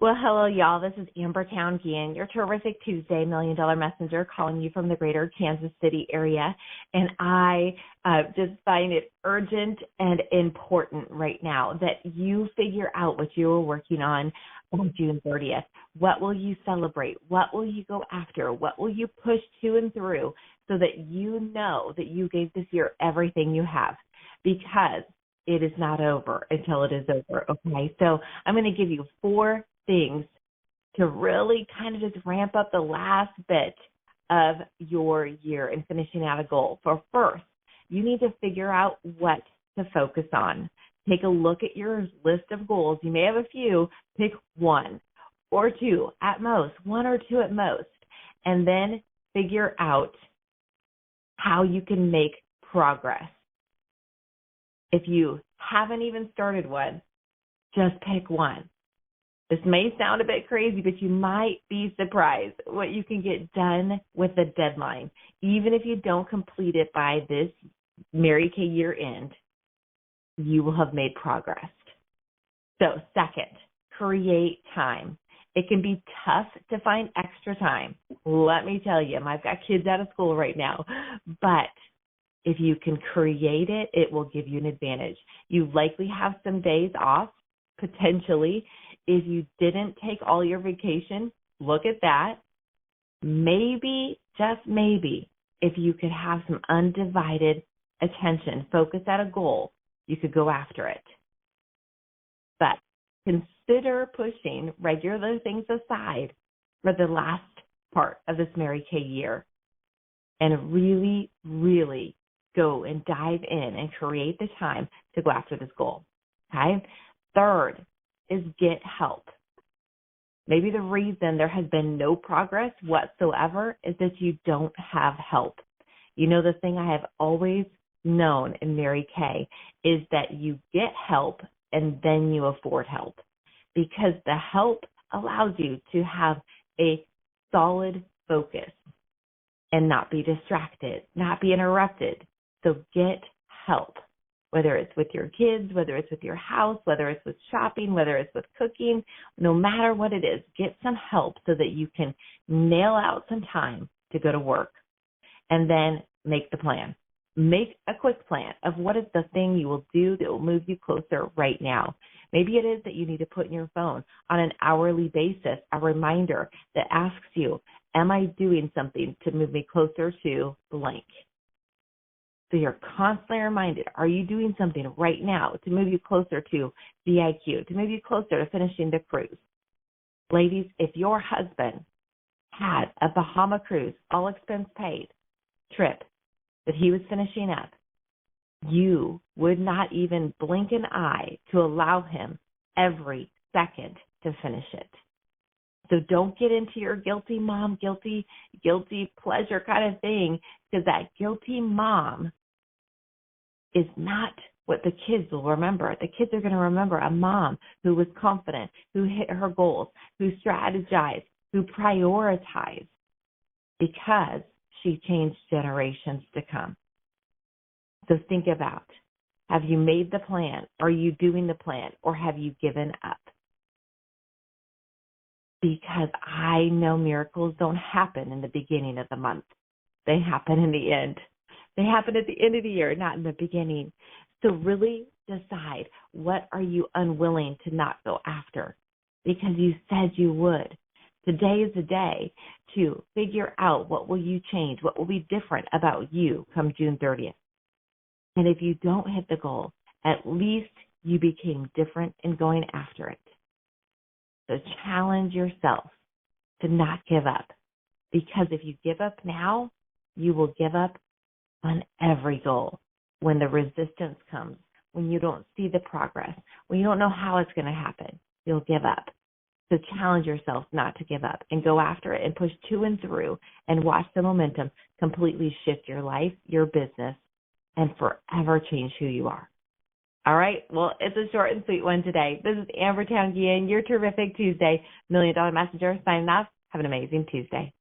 Well, hello, y'all. This is Geehan, your terrific Tuesday $1 Million Messenger, calling you from the greater Kansas City area. And I just find it urgent and important right now that you figure out what you are working on June 30th. What will you celebrate? What will you go after? What will you push to and through so that you know that you gave this year everything you have? Because it is not over until it is over, okay? So I'm going to give you 4 things to really kind of just ramp up the last bit of your year and finishing out a goal. For first, you need to figure out what to focus on. Take a look at your list of goals. You may have a few. Pick 1 or 2 at most, 1 or 2 at most, and then figure out how you can make progress. If you haven't even started one, just pick 1. This may sound a bit crazy, but you might be surprised what you can get done with the deadline. Even if you don't complete it by this Mary Kay year end, you will have made progress. So second, create time. It can be tough to find extra time. Let me tell you, I've got kids out of school right now, but if you can create it, it will give you an advantage. You likely have some days off, potentially. If you didn't take all your vacation, look at that. Maybe, just maybe, if you could have some undivided attention, focus at a goal, you could go after it. But consider pushing regular things aside for the last part of this Mary Kay year and really, really go and dive in and create the time to go after this goal, okay? Third is get help. Maybe the reason there has been no progress whatsoever is that you don't have help. You know, the thing I have always known in Mary Kay is that you get help and then you afford help, because the help allows you to have a solid focus and not be distracted, not be interrupted. So get help, whether it's with your kids, whether it's with your house, whether it's with shopping, whether it's with cooking, no matter what it is, get some help so that you can nail out some time to go to work. And then make the plan. Make a quick plan of what is the thing you will do that will move you closer right now. Maybe it is that you need to put in your phone on an hourly basis a reminder that asks you, am I doing something to move me closer to blank? So you're constantly reminded, are you doing something right now to move you closer to VIQ, to move you closer to finishing the cruise? Ladies, if your husband had a Bahama cruise, all expense paid trip that he was finishing up, you would not even blink an eye to allow him every second to finish it. So don't get into your guilty mom, guilty pleasure kind of thing, because that guilty mom is not what the kids will remember. The kids are going to remember a mom who was confident, who hit her goals, who strategized, who prioritized, because she changed generations to come. So think about, have you made the plan? Are you doing the plan? Or have you given up? Because I know miracles don't happen in the beginning of the month. They happen in the end. They happen at the end of the year, not in the beginning. So really decide, what are you unwilling to not go after? Because you said you would. Today is the day to figure out what will you change, what will be different about you come June 30th. And if you don't hit the goal, at least you became different in going after it. So challenge yourself to not give up. Because if you give up now, you will give up on every goal. When the resistance comes, when you don't see the progress, when you don't know how it's going to happen, you'll give up. So challenge yourself not to give up and go after it and push to and through and watch the momentum completely shift your life, your business, and forever change who you are. All right. Well, it's a short and sweet one today. This is Geehan, your terrific Tuesday $1 Million Messenger signing off. Have an amazing Tuesday.